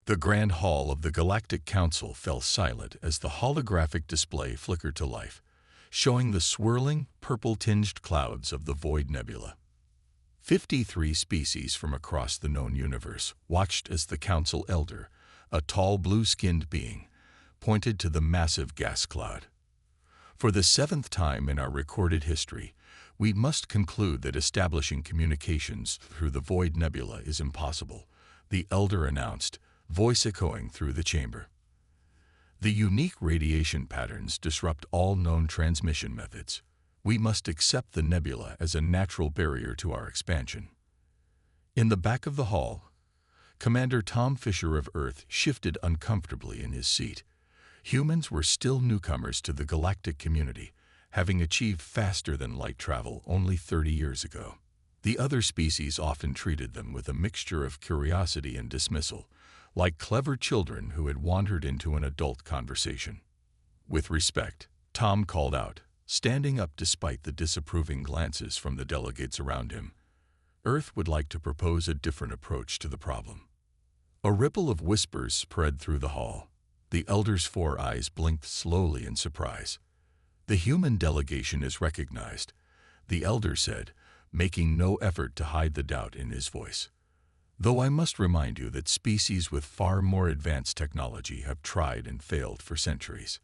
The Grand Hall of the Galactic Council fell silent as the holographic display flickered to life, showing the swirling, purple-tinged clouds of the Void Nebula. 53 species from across the known universe watched as the Council Elder, a tall blue-skinned being, pointed to the massive gas cloud. For the 7th time in our recorded history, we must conclude that establishing communications through the Void Nebula is impossible, the Elder announced, voice echoing through the chamber. The unique radiation patterns disrupt all known transmission methods. We must accept the nebula as a natural barrier to our expansion. In the back of the hall, Commander Tom Fisher of Earth shifted uncomfortably in his seat. Humans were still newcomers to the galactic community, having achieved faster-than-light travel only 30 years ago. The other species often treated them with a mixture of curiosity and dismissal, like clever children who had wandered into an adult conversation. With respect, Tom called out, standing up despite the disapproving glances from the delegates around him. Earth would like to propose a different approach to the problem. A ripple of whispers spread through the hall. The Elder's 4 eyes blinked slowly in surprise. The human delegation is recognized, the Elder said, making no effort to hide the doubt in his voice. Though I must remind you that species with far more advanced technology have tried and failed for centuries.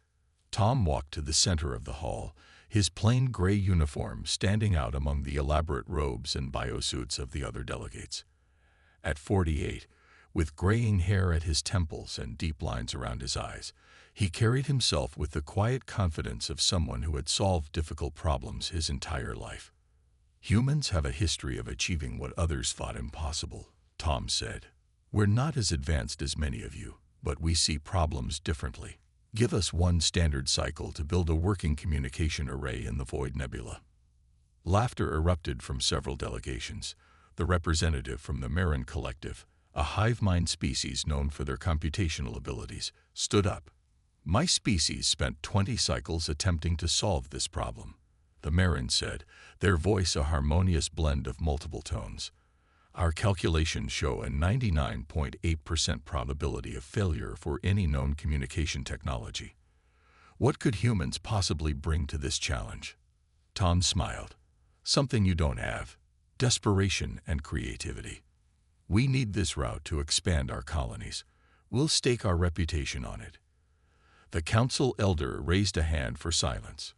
Tom walked to the center of the hall, his plain gray uniform standing out among the elaborate robes and biosuits of the other delegates. At 48, with graying hair at his temples and deep lines around his eyes, he carried himself with the quiet confidence of someone who had solved difficult problems his entire life. Humans have a history of achieving what others thought impossible, Tom said. We're not as advanced as many of you, but we see problems differently. Give us one standard cycle to build a working communication array in the Void Nebula. Laughter erupted from several delegations. The representative from the Marin Collective, a hive mind species known for their computational abilities, stood up. My species spent 20 cycles attempting to solve this problem, the Marin said, their voice a harmonious blend of multiple tones. Our calculations show a 99.8% probability of failure for any known communication technology. What could humans possibly bring to this challenge? Tom smiled. Something you don't have: desperation and creativity. We need this route to expand our colonies. We'll stake our reputation on it. The Council Elder raised a hand for silence.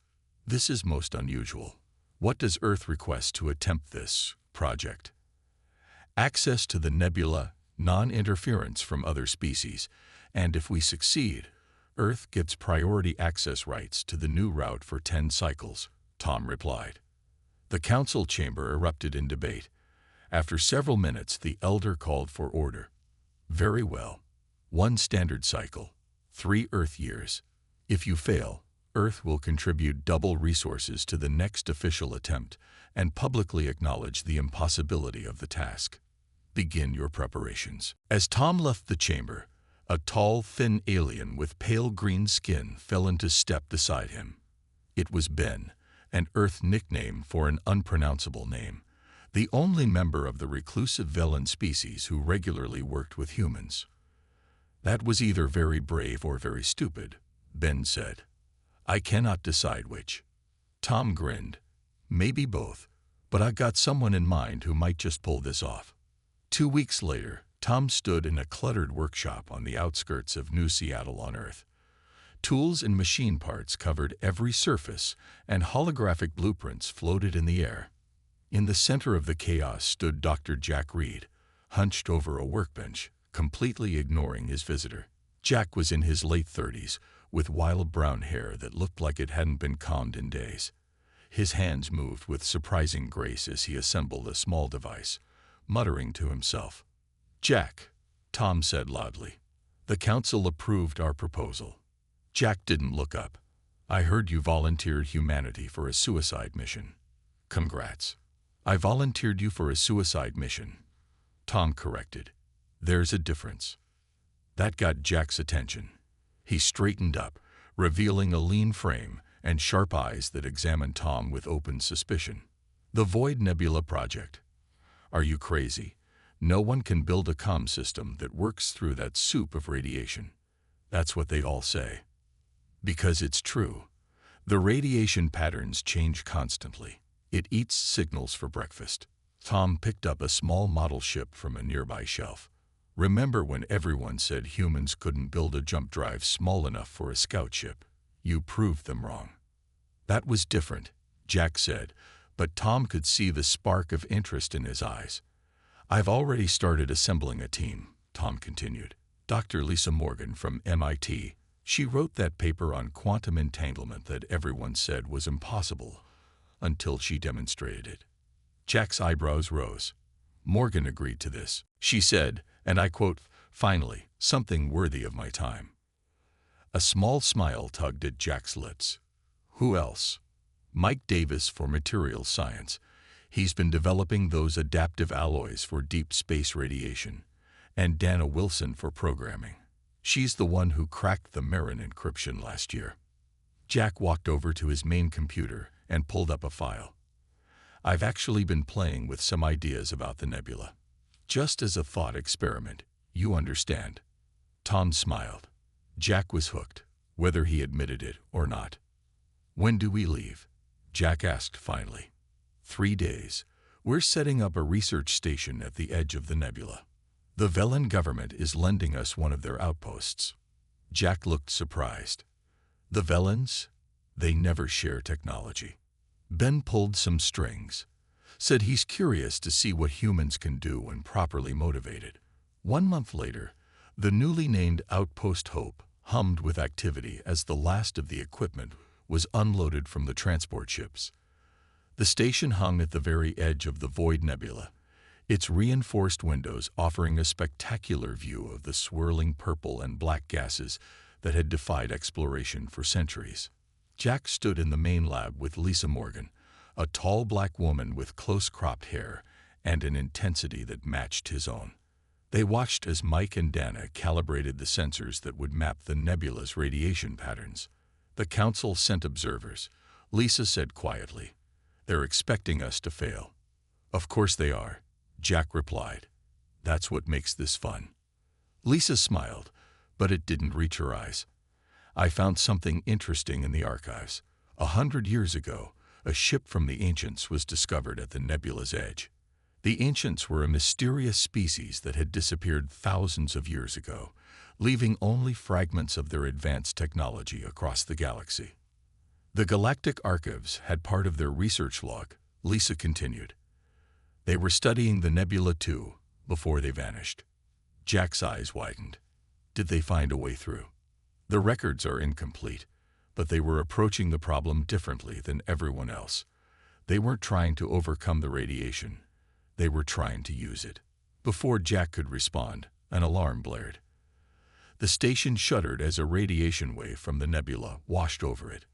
This is most unusual. What does Earth request to attempt this project? Access to the nebula, non-interference from other species, and if we succeed, Earth gets priority access rights to the new route for 10 cycles, Tom replied. The council chamber erupted in debate. After several minutes, the Elder called for order. Very well. 1 standard cycle, 3 Earth years. If you fail, Earth will contribute double resources to the next official attempt and publicly acknowledge the impossibility of the task. Begin your preparations. As Tom left the chamber, a tall, thin alien with pale green skin fell into step beside him. It was Ben, an Earth nickname for an unpronounceable name, the only member of the reclusive Velen species who regularly worked with humans. That was either very brave or very stupid, Ben said. I cannot decide which. Tom grinned. Maybe both, but I've got someone in mind who might just pull this off. 2 weeks later, Tom stood in a cluttered workshop on the outskirts of New Seattle on Earth. Tools and machine parts covered every surface, and holographic blueprints floated in the air. In the center of the chaos stood Dr. Jack Reed, hunched over a workbench, completely ignoring his visitor. Jack was in his late 30s, with wild brown hair that looked like it hadn't been combed in days. His hands moved with surprising grace as he assembled a small device, muttering to himself. Jack, Tom said loudly. The council approved our proposal. Jack didn't look up. I heard you volunteered humanity for a suicide mission. Congrats. I volunteered you for a suicide mission, Tom corrected. There's a difference. That got Jack's attention. He straightened up, revealing a lean frame and sharp eyes that examined Tom with open suspicion. The Void Nebula Project. Are you crazy? No one can build a comm system that works through that soup of radiation. That's what they all say. Because it's true. The radiation patterns change constantly. It eats signals for breakfast. Tom picked up a small model ship from a nearby shelf. Remember when everyone said humans couldn't build a jump drive small enough for a scout ship? You proved them wrong. That was different, Jack said, but Tom could see the spark of interest in his eyes. I've already started assembling a team, Tom continued. Dr. Lisa Morgan from MIT. She wrote that paper on quantum entanglement that everyone said was impossible until she demonstrated it. Jack's eyebrows rose. Morgan agreed to this. She said, and I quote, "Finally, something worthy of my time." A small smile tugged at Jack's lips. Who else? Mike Davis for materials science. He's been developing those adaptive alloys for deep space radiation. And Dana Wilson for programming. She's the one who cracked the Marin encryption last year. Jack walked over to his main computer and pulled up a file. I've actually been playing with some ideas about the nebula. Just as a thought experiment, you understand. Tom smiled. Jack was hooked, whether he admitted it or not. When do we leave? Jack asked finally. 3 days. We're setting up a research station at the edge of the nebula. The Velen government is lending us one of their outposts. Jack looked surprised. The Velens? They never share technology. Ben pulled some strings, said he's curious to see what humans can do when properly motivated. 1 month later, the newly named Outpost Hope hummed with activity as the last of the equipment was unloaded from the transport ships. The station hung at the very edge of the Void Nebula, its reinforced windows offering a spectacular view of the swirling purple and black gases that had defied exploration for centuries. Jack stood in the main lab with Lisa Morgan, a tall black woman with close-cropped hair and an intensity that matched his own. They watched as Mike and Dana calibrated the sensors that would map the nebula's radiation patterns. The council sent observers, Lisa said quietly. They're expecting us to fail. Of course they are, Jack replied. That's what makes this fun. Lisa smiled, but it didn't reach her eyes. I found something interesting in the archives. 100 years ago, a ship from the ancients was discovered at the nebula's edge. The ancients were a mysterious species that had disappeared thousands of years ago, leaving only fragments of their advanced technology across the galaxy. The Galactic Archives had part of their research log, Lisa continued. They were studying the nebula too, before they vanished. Jack's eyes widened. Did they find a way through? The records are incomplete, but they were approaching the problem differently than everyone else. They weren't trying to overcome the radiation. They were trying to use it. Before Jack could respond, an alarm blared. The station shuddered as a radiation wave from the nebula washed over it.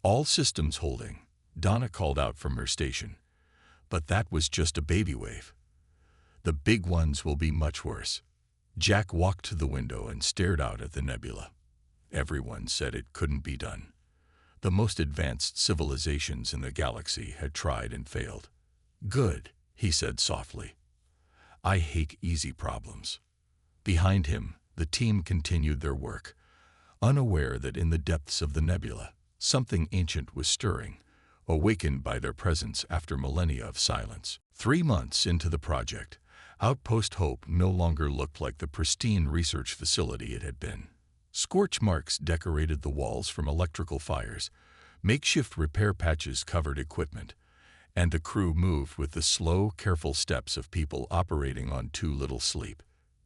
All systems holding, Donna called out from her station. But that was just a baby wave. The big ones will be much worse. Jack walked to the window and stared out at the nebula. Everyone said it couldn't be done. The most advanced civilizations in the galaxy had tried and failed. Good, he said softly. I hate easy problems. Behind him, the team continued their work, unaware that in the depths of the nebula, something ancient was stirring, awakened by their presence after millennia of silence. 3 months into the project, Outpost Hope no longer looked like the pristine research facility it had been. Scorch marks decorated the walls from electrical fires, makeshift repair patches covered equipment, and the crew moved with the slow, careful steps of people operating on too little sleep.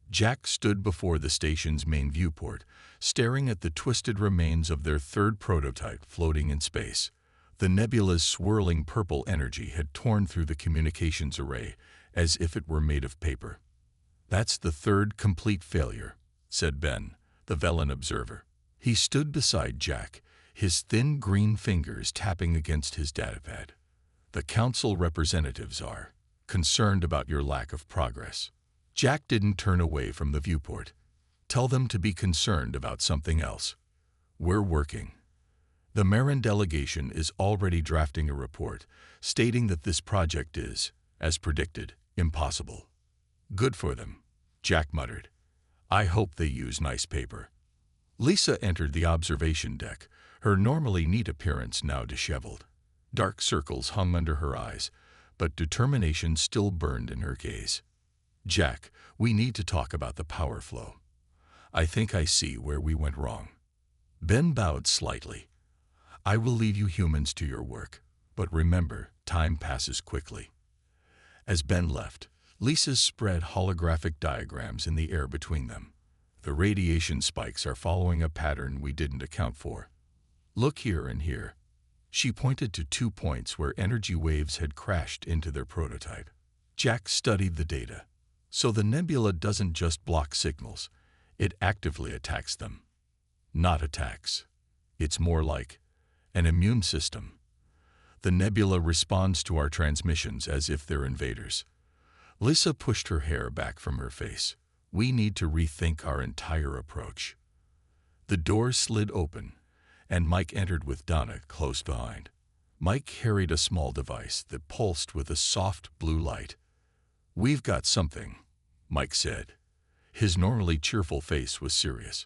Jack stood before the station's main viewport, staring at the twisted remains of their third prototype floating in space. The nebula's swirling purple energy had torn through the communications array as if it were made of paper. That's the third complete failure, said Ben, the Velen observer. He stood beside Jack, his thin green fingers tapping against his datapad. The council representatives are concerned about your lack of progress. Jack didn't turn away from the viewport. Tell them to be concerned about something else. We're working. The Marin delegation is already drafting a report stating that this project is, as predicted, impossible. Good for them, Jack muttered. I hope they use nice paper. Lisa entered the observation deck, her normally neat appearance now disheveled. Dark circles hung under her eyes, but determination still burned in her gaze. Jack, we need to talk about the power flow. I think I see where we went wrong. Ben bowed slightly. I will leave you humans to your work, but remember, time passes quickly. As Ben left, Lisa spread holographic diagrams in the air between them. The radiation spikes are following a pattern we didn't account for. Look here and here. She pointed to 2 points where energy waves had crashed into their prototype. Jack studied the data. So the nebula doesn't just block signals, it actively attacks them. Not attacks. It's more like an immune system. The nebula responds to our transmissions as if they're invaders. Lisa pushed her hair back from her face. We need to rethink our entire approach. The door slid open, and Mike entered with Donna close behind. Mike carried a small device that pulsed with a soft blue light. We've got something, Mike said. His normally cheerful face was serious.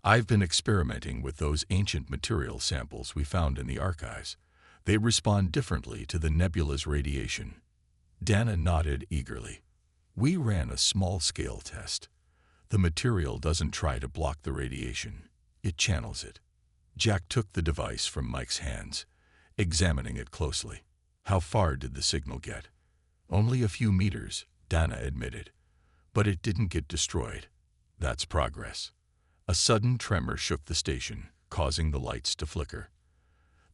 I've been experimenting with those ancient material samples we found in the archives. They respond differently to the nebula's radiation. Dana nodded eagerly. We ran a small-scale test. The material doesn't try to block the radiation. It channels it. Jack took the device from Mike's hands, examining it closely. How far did the signal get? Only a few meters, Dana admitted. But it didn't get destroyed. That's progress. A sudden tremor shook the station, causing the lights to flicker.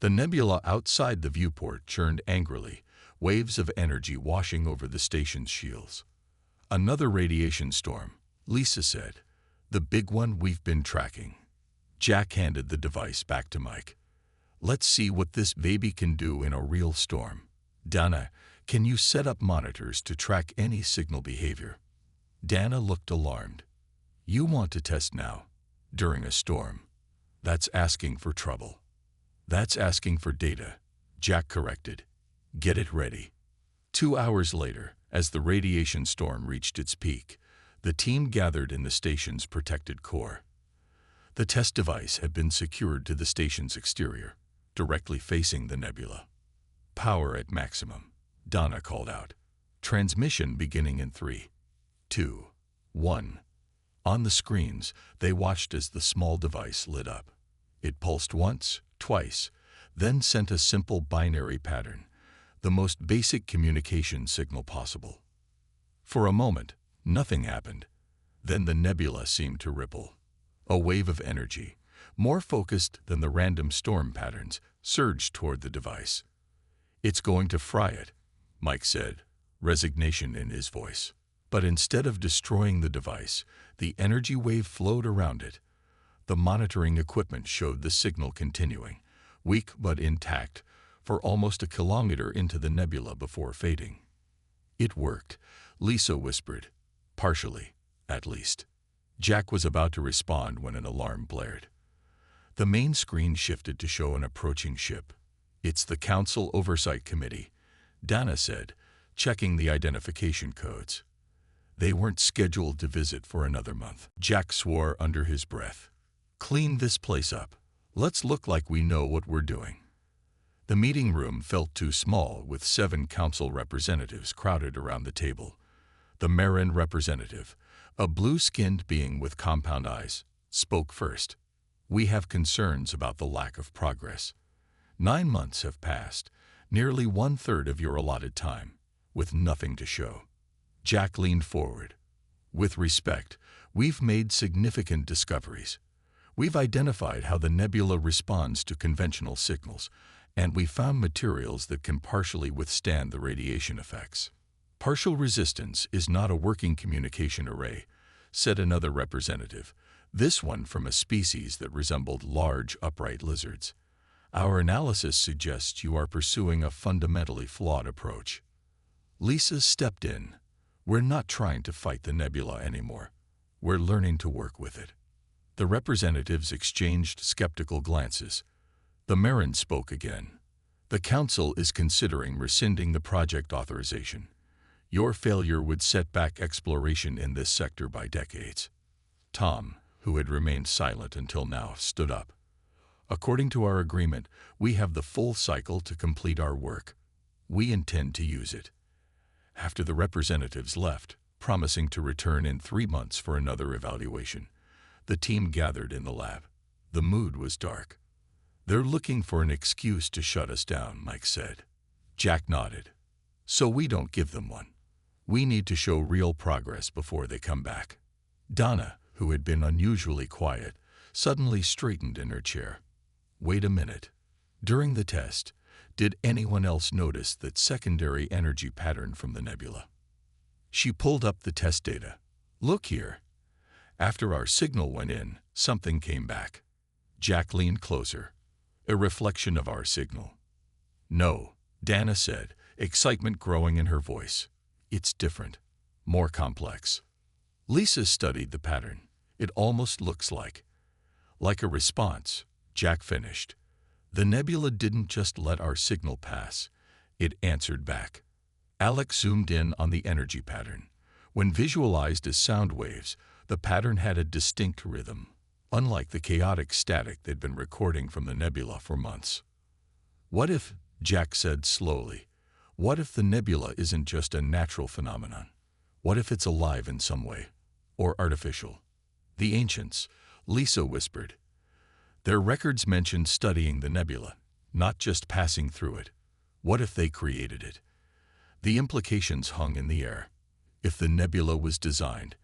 The nebula outside the viewport churned angrily, waves of energy washing over the station's shields. Another radiation storm, Lisa said. The big one we've been tracking. Jack handed the device back to Mike. Let's see what this baby can do in a real storm. Dana, can you set up monitors to track any signal behavior? Dana looked alarmed. You want to test now, during a storm. That's asking for trouble. That's asking for data, Jack corrected. Get it ready. 2 hours later, as the radiation storm reached its peak, the team gathered in the station's protected core. The test device had been secured to the station's exterior, directly facing the nebula. Power at maximum, Donna called out. Transmission beginning in 3, 2, 1. On the screens, they watched as the small device lit up. It pulsed once, twice, then sent a simple binary pattern, the most basic communication signal possible. For a moment, nothing happened. Then the nebula seemed to ripple. A wave of energy, more focused than the random storm patterns, surged toward the device. It's going to fry it, Mike said, resignation in his voice. But instead of destroying the device, the energy wave flowed around it. The monitoring equipment showed the signal continuing, weak but intact, for almost a kilometer into the nebula before fading. It worked, Lisa whispered. Partially, at least. Jack was about to respond when an alarm blared. The main screen shifted to show an approaching ship. It's the Council Oversight Committee, Dana said, checking the identification codes. They weren't scheduled to visit for another month. Jack swore under his breath. Clean this place up. Let's look like we know what we're doing. The meeting room felt too small, with 7 council representatives crowded around the table. The Marin representative, a blue-skinned being with compound eyes, spoke first. We have concerns about the lack of progress. 9 months have passed, nearly 1/3 of your allotted time, with nothing to show. Jack leaned forward. With respect, we've made significant discoveries. We've identified how the nebula responds to conventional signals, and we found materials that can partially withstand the radiation effects. Partial resistance is not a working communication array, said another representative, this one from a species that resembled large, upright lizards. Our analysis suggests you are pursuing a fundamentally flawed approach. Lisa stepped in. We're not trying to fight the nebula anymore. We're learning to work with it. The representatives exchanged skeptical glances. The Marin spoke again. The Council is considering rescinding the project authorization. Your failure would set back exploration in this sector by decades. Tom, who had remained silent until now, stood up. According to our agreement, we have the full cycle to complete our work. We intend to use it. After the representatives left, promising to return in 3 months for another evaluation, the team gathered in the lab. The mood was dark. They're looking for an excuse to shut us down, Mike said. Jack nodded. So we don't give them one. We need to show real progress before they come back. Donna, who had been unusually quiet, suddenly straightened in her chair. Wait a minute. During the test, did anyone else notice that secondary energy pattern from the nebula? She pulled up the test data. Look here. After our signal went in, something came back. Jack leaned closer. A reflection of our signal. No, Dana said, excitement growing in her voice. It's different, more complex. Lisa studied the pattern. It almost looks like a response, Jack finished. The nebula didn't just let our signal pass. It answered back. Alex zoomed in on the energy pattern. When visualized as sound waves, the pattern had a distinct rhythm, unlike the chaotic static they'd been recording from the nebula for months. What if, Jack said slowly, what if the nebula isn't just a natural phenomenon? What if it's alive in some way, or artificial? The ancients, Lisa whispered. Their records mentioned studying the nebula, not just passing through it. What if they created it? The implications hung in the air. If the nebula was designed,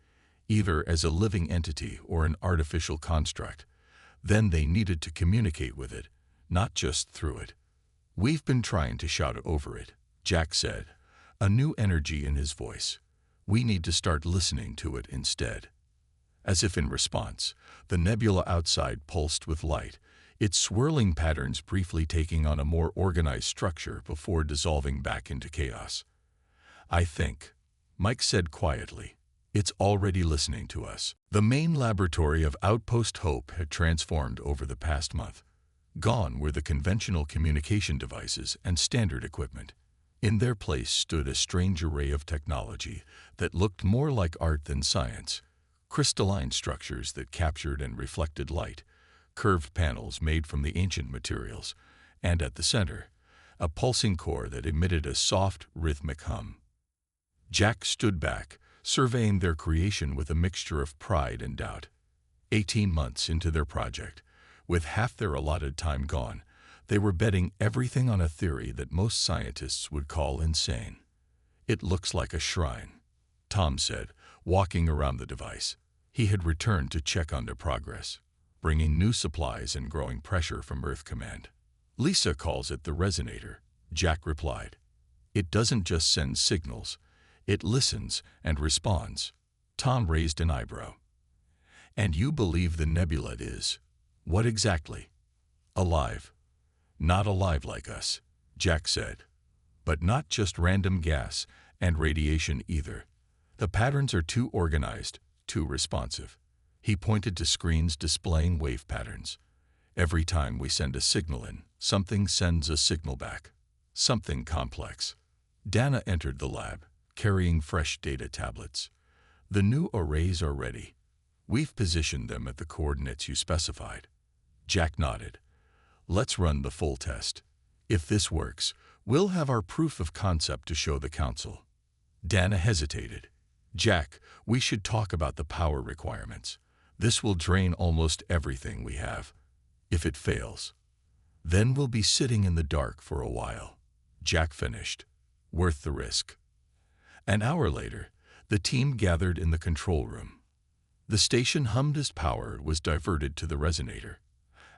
either as a living entity or an artificial construct, then they needed to communicate with it, not just through it. We've been trying to shout over it, Jack said, a new energy in his voice. We need to start listening to it instead. As if in response, the nebula outside pulsed with light, its swirling patterns briefly taking on a more organized structure before dissolving back into chaos. I think, Mike said quietly, it's already listening to us. The main laboratory of Outpost Hope had transformed over the past month. Gone were the conventional communication devices and standard equipment. In their place stood a strange array of technology that looked more like art than science. Crystalline structures that captured and reflected light, curved panels made from the ancient materials, and at the center, a pulsing core that emitted a soft, rhythmic hum. Jack stood back, surveying their creation with a mixture of pride and doubt. 18 months into their project, with half their allotted time gone, they were betting everything on a theory that most scientists would call insane. It looks like a shrine, Tom said, walking around the device. He had returned to check on their progress, bringing new supplies and growing pressure from Earth Command. Lisa calls it the resonator, Jack replied. It doesn't just send signals, it listens and responds. Tom raised an eyebrow. And you believe the nebula is, what exactly? Alive. Not alive like us, Jack said. But not just random gas and radiation either. The patterns are too organized, too responsive. He pointed to screens displaying wave patterns. Every time we send a signal in, something sends a signal back. Something complex. Dana entered the lab, carrying fresh data tablets. The new arrays are ready. We've positioned them at the coordinates you specified. Jack nodded. Let's run the full test. If this works, we'll have our proof of concept to show the council. Dana hesitated. Jack, we should talk about the power requirements. This will drain almost everything we have. If it fails, then we'll be sitting in the dark for a while. Jack finished. Worth the risk. An hour later, the team gathered in the control room. The station hummed as power was diverted to the resonator.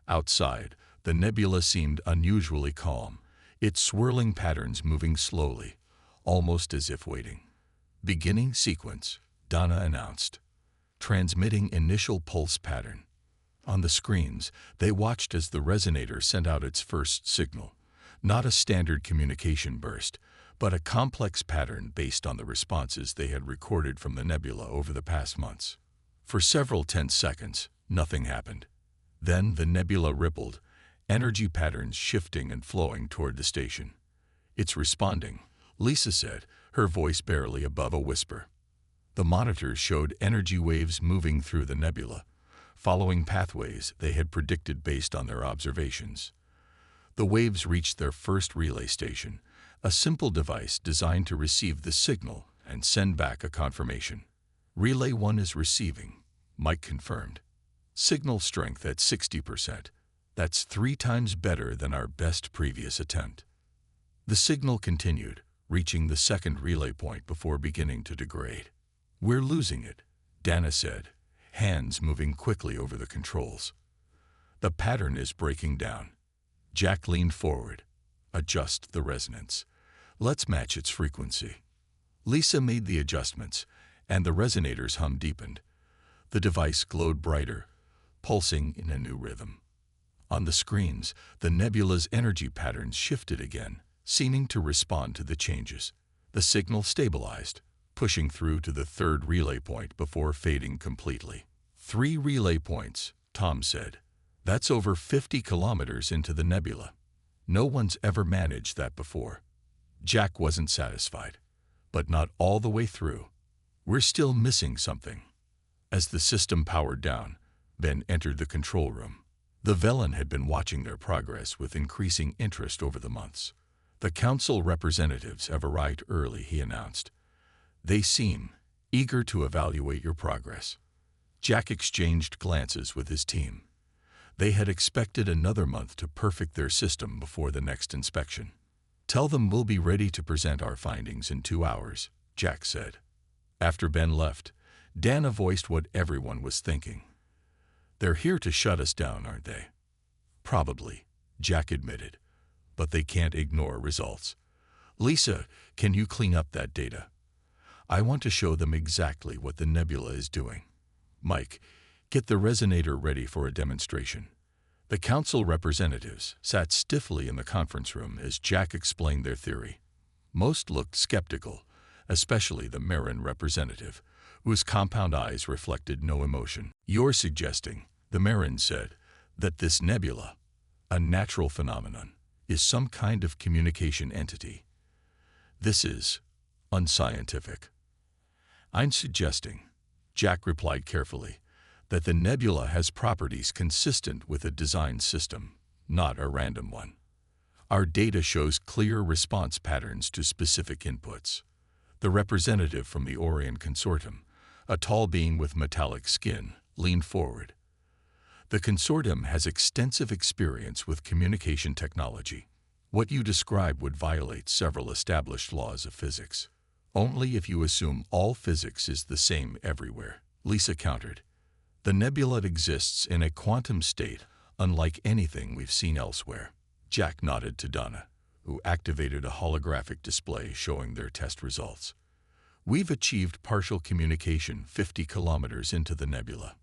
Outside, the nebula seemed unusually calm, its swirling patterns moving slowly, almost as if waiting. Beginning sequence, Donna announced. Transmitting initial pulse pattern. On the screens, they watched as the resonator sent out its first signal. Not a standard communication burst, but a complex pattern based on the responses they had recorded from the nebula over the past months. For several tense seconds, nothing happened. Then the nebula rippled, energy patterns shifting and flowing toward the station. It's responding, Lisa said, her voice barely above a whisper. The monitors showed energy waves moving through the nebula, following pathways they had predicted based on their observations. The waves reached their first relay station, a simple device designed to receive the signal and send back a confirmation. Relay 1 is receiving, Mike confirmed. Signal strength at 60%. That's 3 times better than our best previous attempt. The signal continued, reaching the second relay point before beginning to degrade. We're losing it, Dana said, hands moving quickly over the controls. The pattern is breaking down. Jack leaned forward. Adjust the resonance. Let's match its frequency. Lisa made the adjustments, and the resonator's hum deepened. The device glowed brighter, pulsing in a new rhythm. On the screens, the nebula's energy patterns shifted again, seeming to respond to the changes. The signal stabilized, pushing through to the third relay point before fading completely. 3 relay points, Tom said. That's over 50 kilometers into the nebula. No one's ever managed that before. Jack wasn't satisfied, but not all the way through. We're still missing something. As the system powered down, Ben entered the control room. The Velen had been watching their progress with increasing interest over the months. The council representatives have arrived early, he announced. They seem eager to evaluate your progress. Jack exchanged glances with his team. They had expected another month to perfect their system before the next inspection. Tell them we'll be ready to present our findings in 2 hours, Jack said. After Ben left, Dana voiced what everyone was thinking. They're here to shut us down, aren't they? Probably, Jack admitted, but they can't ignore results. Lisa, can you clean up that data? I want to show them exactly what the nebula is doing. Mike, get the resonator ready for a demonstration. The council representatives sat stiffly in the conference room as Jack explained their theory. Most looked skeptical, especially the Marin representative, whose compound eyes reflected no emotion. You're suggesting, the Marin said, that this nebula, a natural phenomenon, is some kind of communication entity. This is unscientific. I'm suggesting, Jack replied carefully, that the nebula has properties consistent with a designed system, not a random one. Our data shows clear response patterns to specific inputs. The representative from the Orion Consortium, a tall being with metallic skin, leaned forward. The consortium has extensive experience with communication technology. What you describe would violate several established laws of physics. Only if you assume all physics is the same everywhere, Lisa countered. The nebula exists in a quantum state unlike anything we've seen elsewhere. Jack nodded to Donna, who activated a holographic display showing their test results. We've achieved partial communication 50 kilometers into the nebula.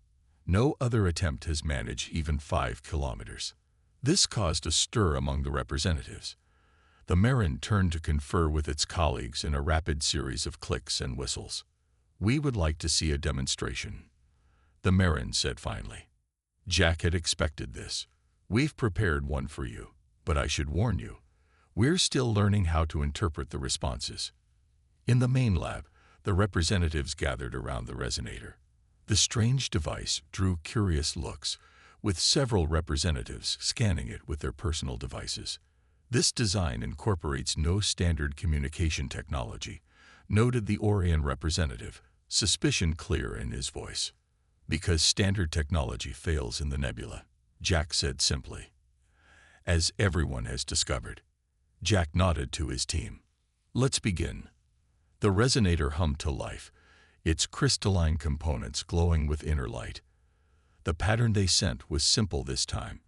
No other attempt has managed even 5 kilometers. This caused a stir among the representatives. The Marin turned to confer with its colleagues in a rapid series of clicks and whistles. We would like to see a demonstration, the Marin said finally. Jack had expected this. We've prepared one for you, but I should warn you, we're still learning how to interpret the responses. In the main lab, the representatives gathered around the resonator. The strange device drew curious looks, with several representatives scanning it with their personal devices. This design incorporates no standard communication technology, noted the Orion representative, suspicion clear in his voice. Because standard technology fails in the nebula, Jack said simply. As everyone has discovered. Jack nodded to his team. Let's begin. The resonator hummed to life, its crystalline components glowing with inner light. The pattern they sent was simple this time,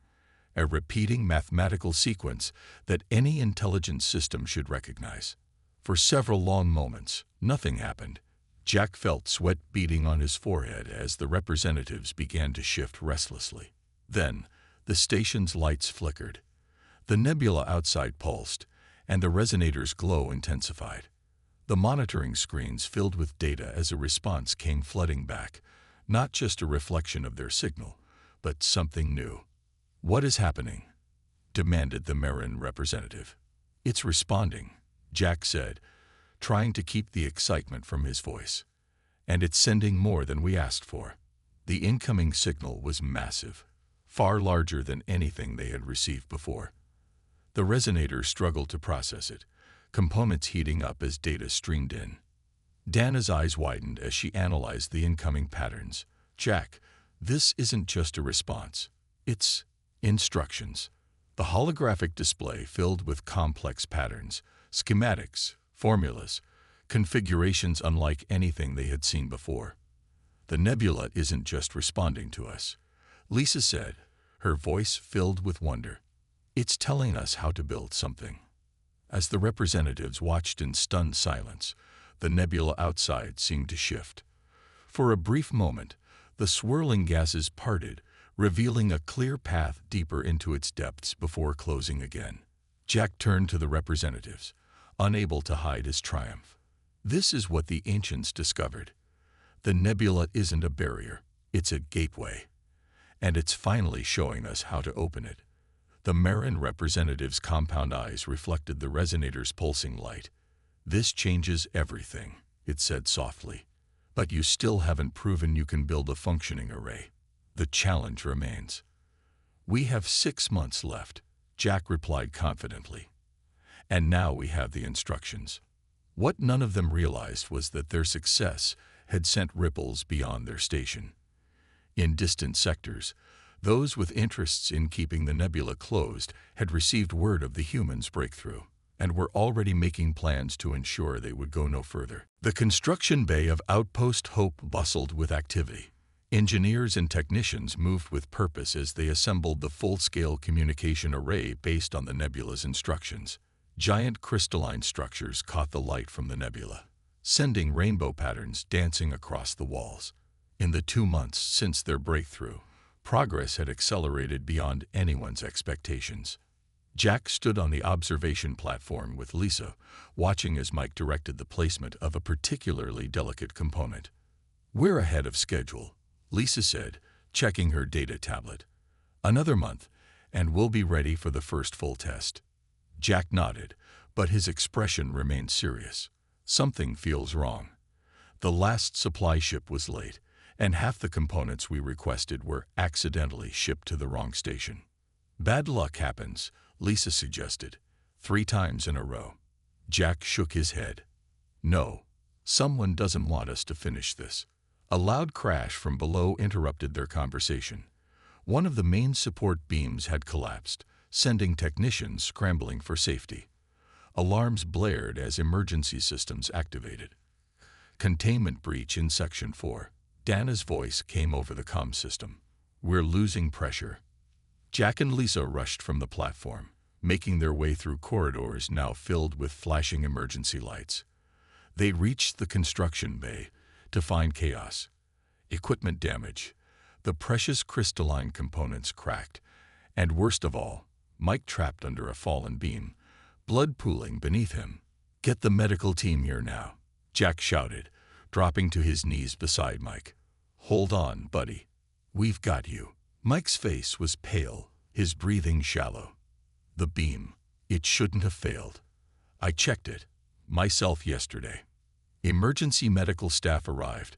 a repeating mathematical sequence that any intelligent system should recognize. For several long moments, nothing happened. Jack felt sweat beading on his forehead as the representatives began to shift restlessly. Then, the station's lights flickered. The nebula outside pulsed, and the resonator's glow intensified. The monitoring screens filled with data as a response came flooding back, not just a reflection of their signal, but something new. What is happening? Demanded the Marin representative. It's responding, Jack said, trying to keep the excitement from his voice. And it's sending more than we asked for. The incoming signal was massive, far larger than anything they had received before. The resonator struggled to process it, components heating up as data streamed in. Dana's eyes widened as she analyzed the incoming patterns. Jack, this isn't just a response. It's instructions. The holographic display filled with complex patterns, schematics, formulas, configurations unlike anything they had seen before. The nebula isn't just responding to us, Lisa said, her voice filled with wonder. It's telling us how to build something. As the representatives watched in stunned silence, the nebula outside seemed to shift. For a brief moment, the swirling gases parted, revealing a clear path deeper into its depths before closing again. Jack turned to the representatives, unable to hide his triumph. This is what the ancients discovered. The nebula isn't a barrier, it's a gateway. And it's finally showing us how to open it. The Marin representative's compound eyes reflected the resonator's pulsing light. This changes everything, it said softly. But you still haven't proven you can build a functioning array. The challenge remains. We have 6 months left, Jack replied confidently. And now we have the instructions. What none of them realized was that their success had sent ripples beyond their station. In distant sectors, those with interests in keeping the nebula closed had received word of the humans' breakthrough and were already making plans to ensure they would go no further. The construction bay of Outpost Hope bustled with activity. Engineers and technicians moved with purpose as they assembled the full-scale communication array based on the nebula's instructions. Giant crystalline structures caught the light from the nebula, sending rainbow patterns dancing across the walls. In the 2 months since their breakthrough, progress had accelerated beyond anyone's expectations. Jack stood on the observation platform with Lisa, watching as Mike directed the placement of a particularly delicate component. "We're ahead of schedule," Lisa said, checking her data tablet. "Another month, and we'll be ready for the first full test." Jack nodded, but his expression remained serious. "Something feels wrong. The last supply ship was late, and half the components we requested were accidentally shipped to the wrong station." "Bad luck happens," Lisa suggested, 3 times in a row. Jack shook his head. "No, someone doesn't want us to finish this." A loud crash from below interrupted their conversation. One of the main support beams had collapsed, sending technicians scrambling for safety. Alarms blared as emergency systems activated. "Containment breach in Section 4. Dana's voice came over the comm system. "We're losing pressure." Jack and Lisa rushed from the platform, making their way through corridors now filled with flashing emergency lights. They reached the construction bay to find chaos. Equipment damage, the precious crystalline components cracked, and worst of all, Mike trapped under a fallen beam, blood pooling beneath him. "Get the medical team here now," Jack shouted, dropping to his knees beside Mike. "Hold on, buddy. We've got you." Mike's face was pale, his breathing shallow. "The beam. It shouldn't have failed. I checked it myself yesterday." Emergency medical staff arrived,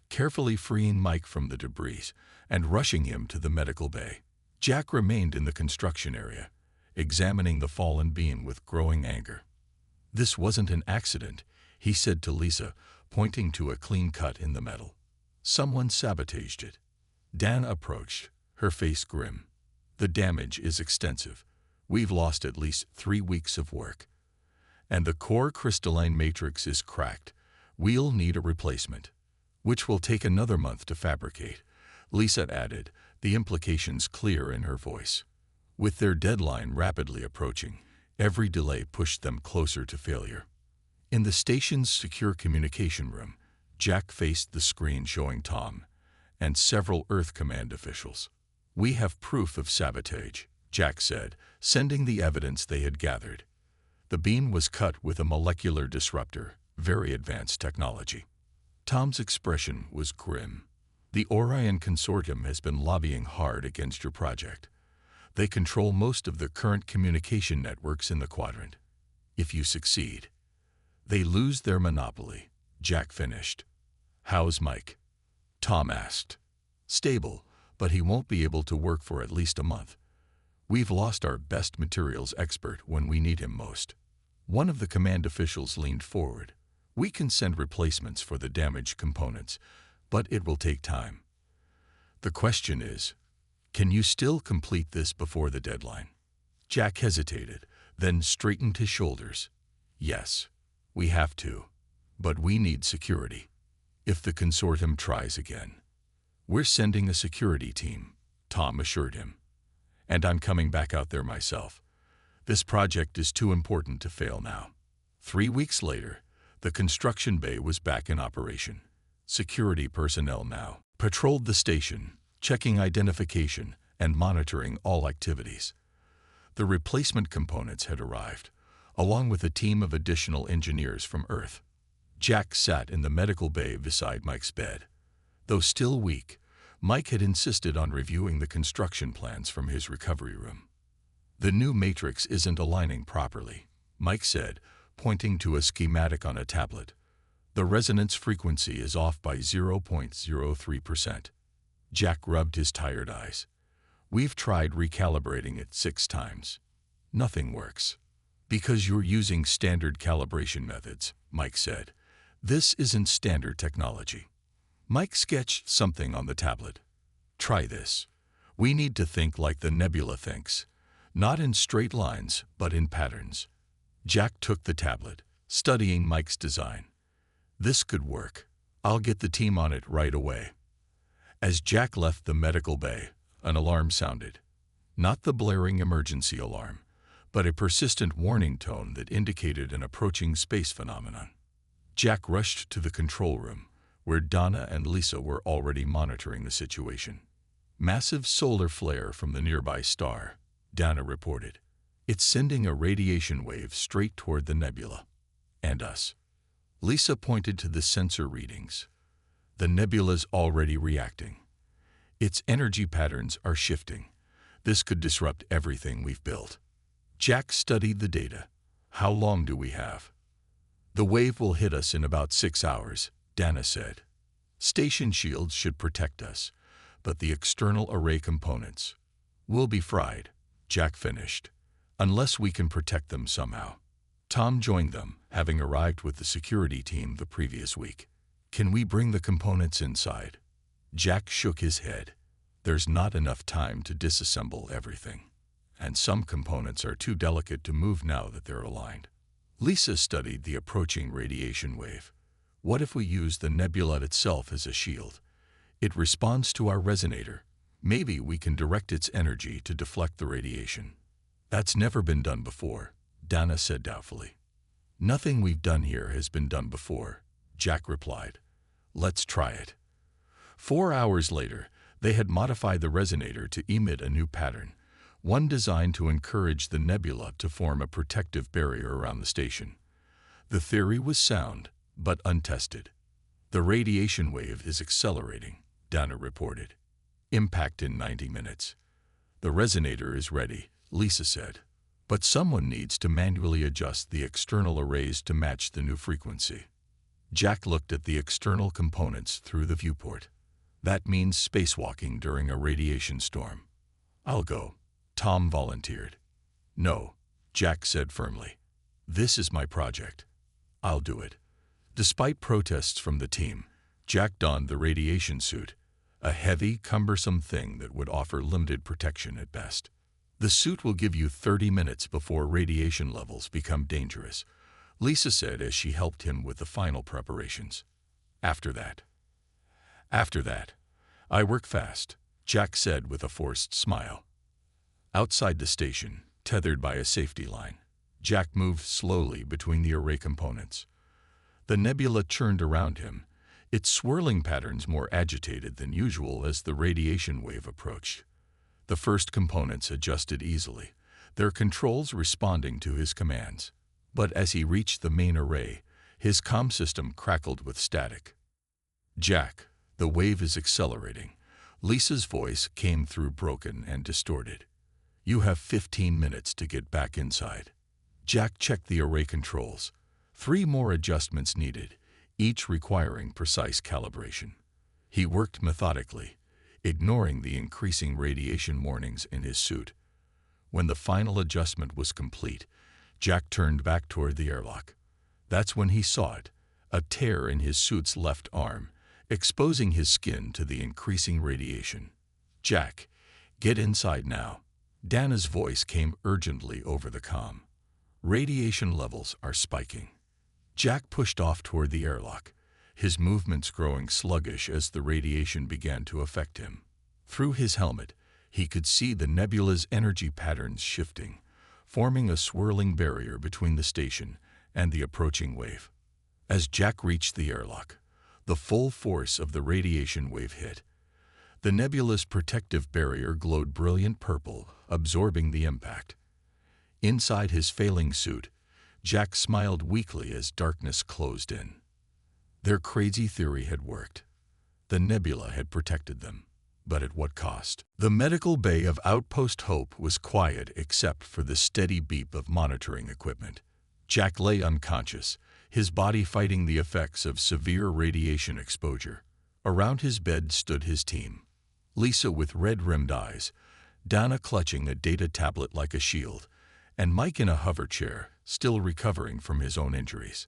carefully freeing Mike from the debris and rushing him to the medical bay. Jack remained in the construction area, examining the fallen beam with growing anger. "This wasn't an accident," he said to Lisa, pointing to a clean cut in the metal. "Someone sabotaged it." Dana approached, her face grim. "The damage is extensive. We've lost at least 3 weeks of work. And the core crystalline matrix is cracked. We'll need a replacement, which will take another month to fabricate," Lisa added, the implications clear in her voice. With their deadline rapidly approaching, every delay pushed them closer to failure. In the station's secure communication room, Jack faced the screen showing Tom and several Earth Command officials. "We have proof of sabotage," Jack said, sending the evidence they had gathered. The beam was cut with a molecular disruptor, very advanced technology. Tom's expression was grim. "The Orion Consortium has been lobbying hard against your project. They control most of the current communication networks in the quadrant. If you succeed, They lose their monopoly, Jack finished. How's Mike? Tom asked. Stable, but he won't be able to work for at least a month. We've lost our best materials expert when we need him most. One of the command officials leaned forward. We can send replacements for the damaged components, but it will take time. The question is, can you still complete this before the deadline? Jack hesitated, then straightened his shoulders. Yes, we have to, but we need security. If the consortium tries again, we're sending a security team, Tom assured him. And I'm coming back out there myself. This project is too important to fail now. 3 weeks later, the construction bay was back in operation. Security personnel now patrolled the station, checking identification and monitoring all activities. The replacement components had arrived, along with a team of additional engineers from Earth. Jack sat in the medical bay beside Mike's bed. Though still weak, Mike had insisted on reviewing the construction plans from his recovery room. The new matrix isn't aligning properly, Mike said, pointing to a schematic on a tablet. The resonance frequency is off by 0.03%. Jack rubbed his tired eyes. We've tried recalibrating it 6 times. Nothing works. Because you're using standard calibration methods, Mike said. This isn't standard technology. Mike sketched something on the tablet. Try this. We need to think like the nebula thinks. Not in straight lines, but in patterns. Jack took the tablet, studying Mike's design. This could work. I'll get the team on it right away. As Jack left the medical bay, an alarm sounded. Not the blaring emergency alarm, but a persistent warning tone that indicated an approaching space phenomenon. Jack rushed to the control room, where Donna and Lisa were already monitoring the situation. Massive solar flare from the nearby star, Donna reported. It's sending a radiation wave straight toward the nebula. And us. Lisa pointed to the sensor readings. The nebula's already reacting. Its energy patterns are shifting. This could disrupt everything we've built. Jack studied the data. How long do we have? The wave will hit us in about 6 hours, Dana said. Station shields should protect us, but the external array components will be fried, Jack finished, unless we can protect them somehow. Tom joined them, having arrived with the security team the previous week. Can we bring the components inside? Jack shook his head. There's not enough time to disassemble everything, and some components are too delicate to move now that they're aligned. Lisa studied the approaching radiation wave. What if we use the nebula itself as a shield? It responds to our resonator. Maybe we can direct its energy to deflect the radiation. That's never been done before, Dana said doubtfully. Nothing we've done here has been done before, Jack replied. Let's try it. 4 hours later, they had modified the resonator to emit a new pattern, one designed to encourage the nebula to form a protective barrier around the station. The theory was sound, but untested. The radiation wave is accelerating, Dana reported. Impact in 90 minutes. The resonator is ready, Lisa said. But someone needs to manually adjust the external arrays to match the new frequency. Jack looked at the external components through the viewport. That means spacewalking during a radiation storm. I'll go, Tom volunteered. No, Jack said firmly. This is my project. I'll do it. Despite protests from the team, Jack donned the radiation suit, a heavy, cumbersome thing that would offer limited protection at best. The suit will give you 30 minutes before radiation levels become dangerous, Lisa said as she helped him with the final preparations. After that, I work fast, Jack said with a forced smile. Outside the station, tethered by a safety line, Jack moved slowly between the array components. The nebula churned around him, its swirling patterns more agitated than usual as the radiation wave approached. The first components adjusted easily, their controls responding to his commands. But as he reached the main array, his comm system crackled with static. Jack, the wave is accelerating. Lisa's voice came through broken and distorted. You have 15 minutes to get back inside. Jack checked the array controls. 3 more adjustments needed, each requiring precise calibration. He worked methodically, ignoring the increasing radiation warnings in his suit. When the final adjustment was complete, Jack turned back toward the airlock. That's when he saw it, a tear in his suit's left arm, exposing his skin to the increasing radiation. "Jack, get inside now." Dana's voice came urgently over the comm. "Radiation levels are spiking." Jack pushed off toward the airlock, his movements growing sluggish as the radiation began to affect him. Through his helmet, he could see the nebula's energy patterns shifting, forming a swirling barrier between the station and the approaching wave. As Jack reached the airlock, the full force of the radiation wave hit. The nebula's protective barrier glowed brilliant purple, absorbing the impact. Inside his failing suit, Jack smiled weakly as darkness closed in. Their crazy theory had worked. The nebula had protected them. But at what cost? The medical bay of Outpost Hope was quiet except for the steady beep of monitoring equipment. Jack lay unconscious, his body fighting the effects of severe radiation exposure. Around his bed stood his team. Lisa with red-rimmed eyes, Dana clutching a data tablet like a shield, and Mike in a hover chair, still recovering from his own injuries.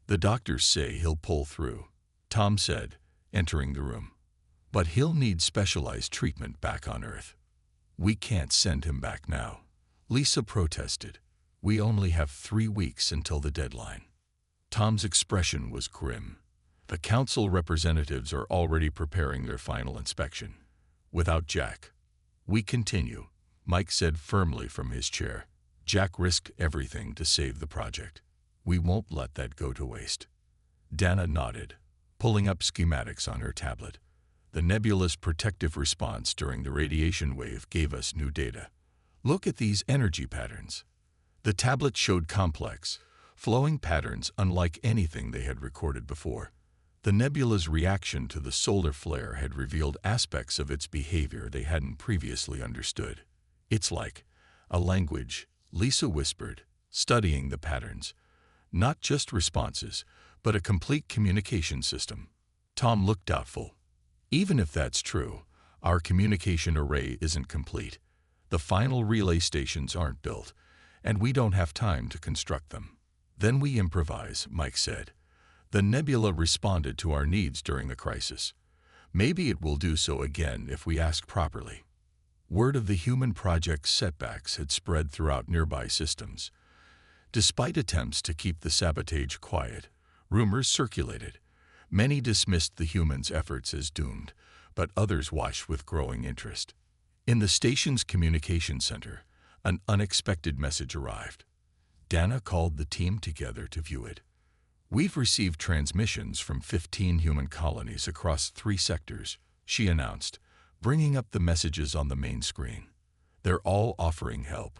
"The doctors say he'll pull through," Tom said, entering the room. "But he'll need specialized treatment back on Earth." "We can't send him back now," Lisa protested. "We only have 3 weeks until the deadline." Tom's expression was grim. "The council representatives are already preparing their final inspection. Without Jack, we continue," Mike said firmly from his chair. "Jack risked everything to save the project. We won't let that go to waste." Dana nodded, pulling up schematics on her tablet. "The nebula's protective response during the radiation wave gave us new data. Look at these energy patterns." The tablet showed complex, flowing patterns unlike anything they had recorded before. The nebula's reaction to the solar flare had revealed aspects of its behavior they hadn't previously understood. "It's like a language," Lisa whispered, studying the patterns. "Not just responses, but a complete communication system." Tom looked doubtful. "Even if that's true, our communication array isn't complete. The final relay stations aren't built, and we don't have time to construct them." "Then we improvise," Mike said. "The nebula responded to our needs during the crisis. Maybe it will do so again if we ask properly." Word of the human project's setbacks had spread throughout nearby systems. Despite attempts to keep the Sabotage quiet, rumors circulated. Many dismissed the humans' efforts as doomed, but others watched with growing interest. In the station's communication center, an unexpected message arrived. Dana called the team together to view it. "We've received transmissions from 15 human colonies across 3 sectors," she announced, bringing up the messages on the main screen. "They're all offering help."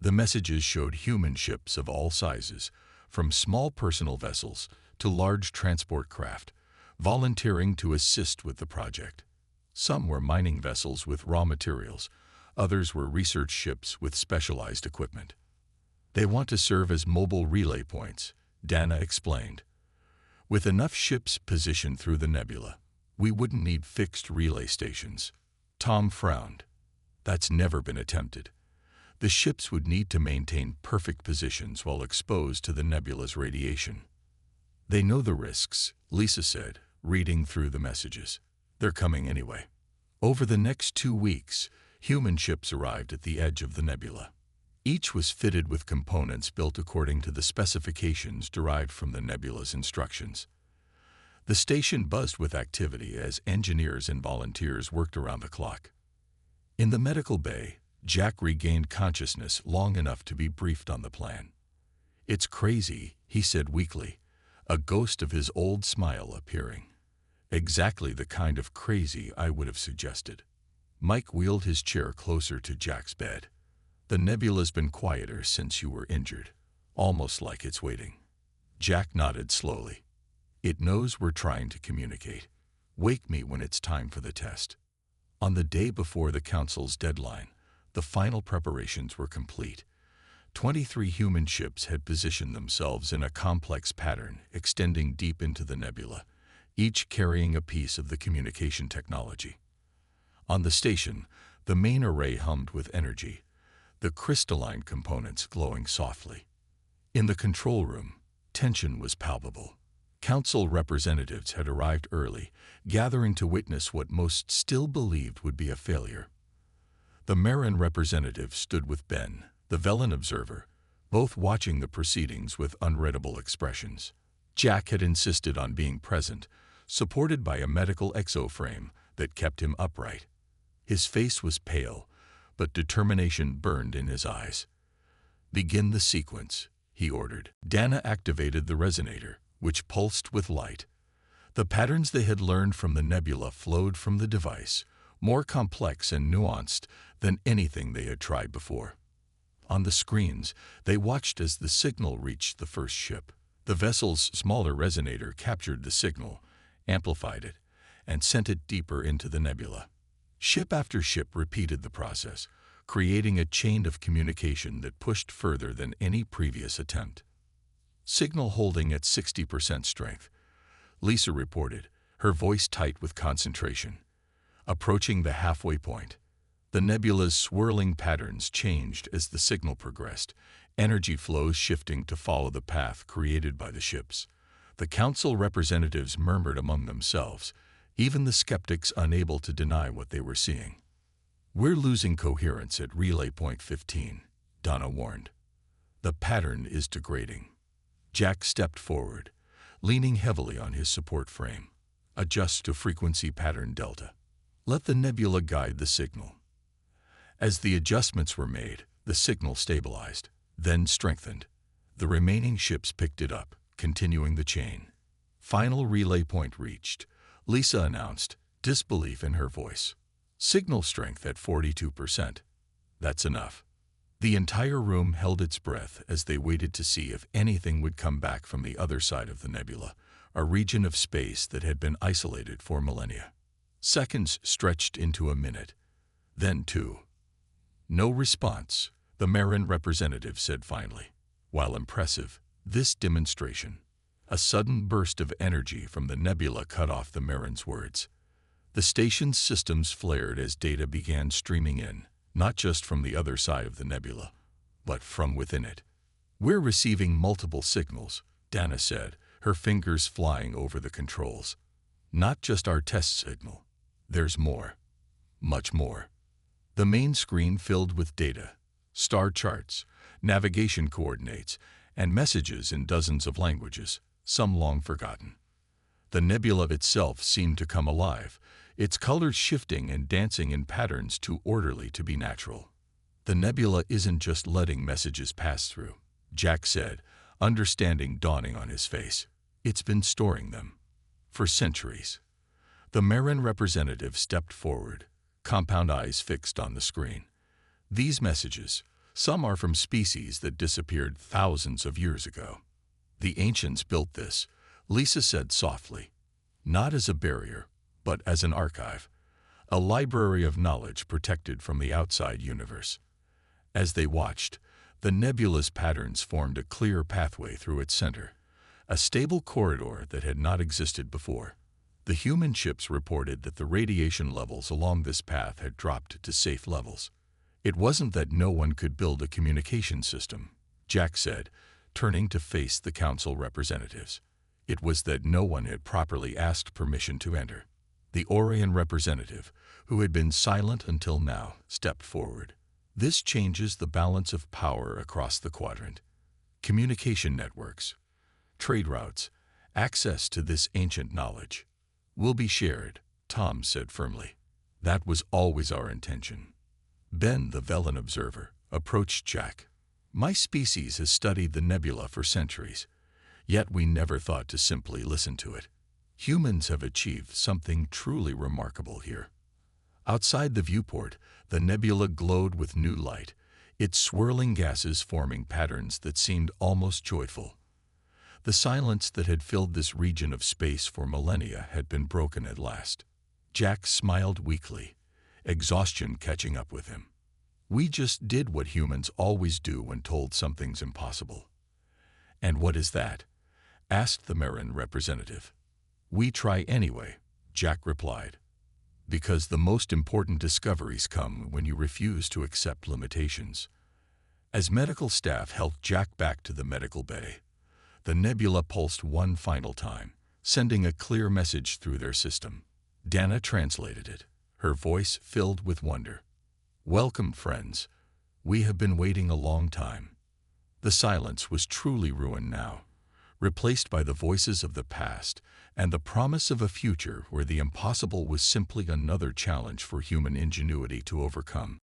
The messages showed human ships of all sizes, from small personal vessels to large transport craft, volunteering to assist with the project. Some were mining vessels with raw materials, others were research ships with specialized equipment. "They want to serve as mobile relay points," Dana explained. "With enough ships positioned through the nebula, we wouldn't need fixed relay stations." Tom frowned. "That's never been attempted. The ships would need to maintain perfect positions while exposed to the nebula's radiation." "They know the risks," Lisa said, reading through the messages. "They're coming anyway." Over the next 2 weeks, human ships arrived at the edge of the nebula. Each was fitted with components built according to the specifications derived from the nebula's instructions. The station buzzed with activity as engineers and volunteers worked around the clock. In the medical bay, Jack regained consciousness long enough to be briefed on the plan. "It's crazy," he said weakly, a ghost of his old smile appearing. "Exactly the kind of crazy I would have suggested." Mike wheeled his chair closer to Jack's bed. "The nebula's been quieter since you were injured, almost like it's waiting." Jack nodded slowly. "It knows we're trying to communicate. Wake me when it's time for the test." On the day before the council's deadline, the final preparations were complete. 23 human ships had positioned themselves in a complex pattern extending deep into the nebula, each carrying a piece of the communication technology. On the station, the main array hummed with energy, the crystalline components glowing softly. In the control room, tension was palpable. Council representatives had arrived early, gathering to witness what most still believed would be a failure. The Marin representative stood with Ben, the Velen observer, both watching the proceedings with unreadable expressions. Jack had insisted on being present, supported by a medical exoframe that kept him upright. His face was pale, but determination burned in his eyes. "Begin the sequence," he ordered. Dana activated the resonator, which pulsed with light. The patterns they had learned from the nebula flowed from the device, more complex and nuanced than anything they had tried before. On the screens, they watched as the signal reached the first ship. The vessel's smaller resonator captured the signal, amplified it, and sent it deeper into the nebula. Ship after ship repeated the process, creating a chain of communication that pushed further than any previous attempt. Signal holding at 60% strength, Lisa reported, her voice tight with concentration. Approaching the halfway point, the nebula's swirling patterns changed as the signal progressed, energy flows shifting to follow the path created by the ships. The council representatives murmured among themselves, even the skeptics unable to deny what they were seeing. "We're losing coherence at relay point 15, Donna warned. "The pattern is degrading." Jack stepped forward, leaning heavily on his support frame. "Adjust to frequency pattern delta. Let the nebula guide the signal." As the adjustments were made, the signal stabilized, then strengthened. The remaining ships picked it up, continuing the chain. "Final relay point reached," Lisa announced, disbelief in her voice. "Signal strength at 42%. That's enough." The entire room held its breath as they waited to see if anything would come back from the other side of the nebula, a region of space that had been isolated for millennia. Seconds stretched into a minute, then 2. "No response," the Marin representative said finally. While impressive, this demonstration, a sudden burst of energy from the nebula cut off the Marin's words. The station's systems flared as data began streaming in, not just from the other side of the nebula, but from within it. "We're receiving multiple signals," Dana said, her fingers flying over the controls. "Not just our test signal. There's more. Much more." The main screen filled with data, star charts, navigation coordinates, and messages in dozens of languages, some long forgotten. The nebula itself seemed to come alive, its colors shifting and dancing in patterns too orderly to be natural. "The nebula isn't just letting messages pass through," Jack said, understanding dawning on his face. "It's been storing them. For centuries." The Marin representative stepped forward, compound eyes fixed on the screen. "These messages, some are from species that disappeared thousands of years ago. The ancients built this," Lisa said softly, "not as a barrier, but as an archive, a library of knowledge protected from the outside universe." As they watched, the nebula's patterns formed a clear pathway through its center, a stable corridor that had not existed before. The human ships reported that the radiation levels along this path had dropped to safe levels. "It wasn't that no one could build a communication system," Jack said, turning to face the council representatives. "It was that no one had properly asked permission to enter." The Orion representative, who had been silent until now, stepped forward. "This changes the balance of power across the quadrant. Communication networks, trade routes, access to this ancient knowledge will be shared," Tom said firmly. "That was always our intention." Ben, the Velen observer, approached Jack. "My species has studied the nebula for centuries, yet we never thought to simply listen to it. Humans have achieved something truly remarkable here." Outside the viewport, the nebula glowed with new light, its swirling gases forming patterns that seemed almost joyful. The silence that had filled this region of space for millennia had been broken at last. Jack smiled weakly, exhaustion catching up with him. We just did what humans always do when told something's impossible. And what is that? Asked the Marin representative. We try anyway, Jack replied. Because the most important discoveries come when you refuse to accept limitations. As medical staff helped Jack back to the medical bay, the nebula pulsed one final time, sending a clear message through their system. Dana translated it, her voice filled with wonder. Welcome, friends. We have been waiting a long time. The silence was truly ruined now, replaced by the voices of the past and the promise of a future where the impossible was simply another challenge for human ingenuity to overcome.